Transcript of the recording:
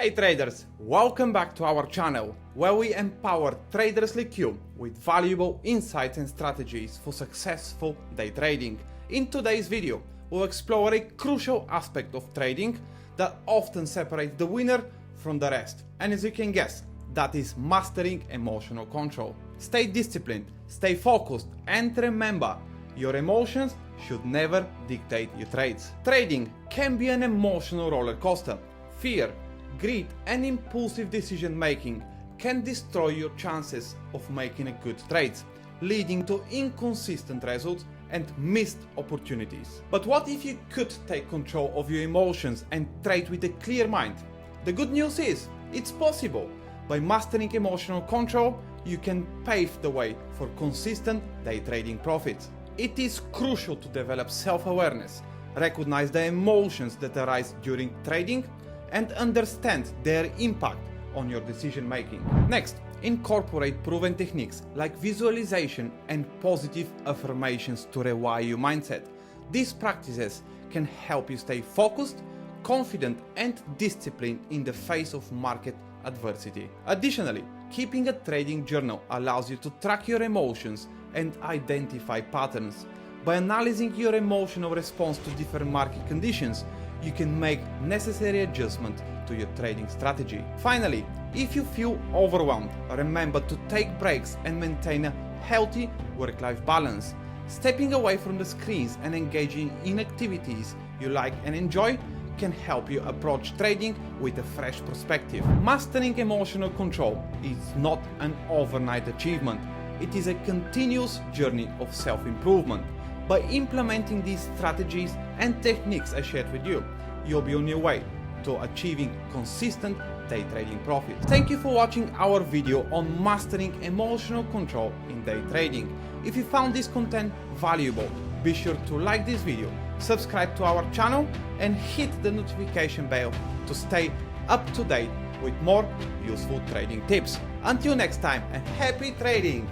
Hey traders, welcome back to our channel, where we empower traders like you with valuable insights and strategies for successful day trading. In today's video, we'll explore a crucial aspect of trading that often separates the winner from the rest. And as you can guess, that is mastering emotional control. Stay disciplined, stay focused, and remember, your emotions should never dictate your trades. Trading can be an emotional roller coaster. Fear, greed, and impulsive decision making can destroy your chances of making a good trades, leading to inconsistent results and missed opportunities. But what if you could take control of your emotions and trade with a clear mind? The good news is, it's possible. By mastering emotional control, you can pave the way for consistent day trading profits. It is crucial to develop self-awareness, recognize the emotions that arise during trading, and understand their impact on your decision making. Next, incorporate proven techniques like visualization and positive affirmations to rewire your mindset. These practices can help you stay focused, confident, and disciplined in the face of market adversity. Additionally, keeping a trading journal allows you to track your emotions and identify patterns. By analyzing your emotional response to different market conditions, you can make necessary adjustments to your trading strategy. Finally, if you feel overwhelmed, remember to take breaks and maintain a healthy work-life balance. Stepping away from the screens and engaging in activities you like and enjoy can help you approach trading with a fresh perspective. Mastering emotional control is not an overnight achievement. It is a continuous journey of self-improvement. By implementing these strategies and techniques I shared with you, you'll be on your way to achieving consistent day trading profits. Thank you for watching our video on mastering emotional control in day trading. If you found this content valuable, be sure to like this video, subscribe to our channel, and hit the notification bell to stay up to date with more useful trading tips. Until next time, and happy trading!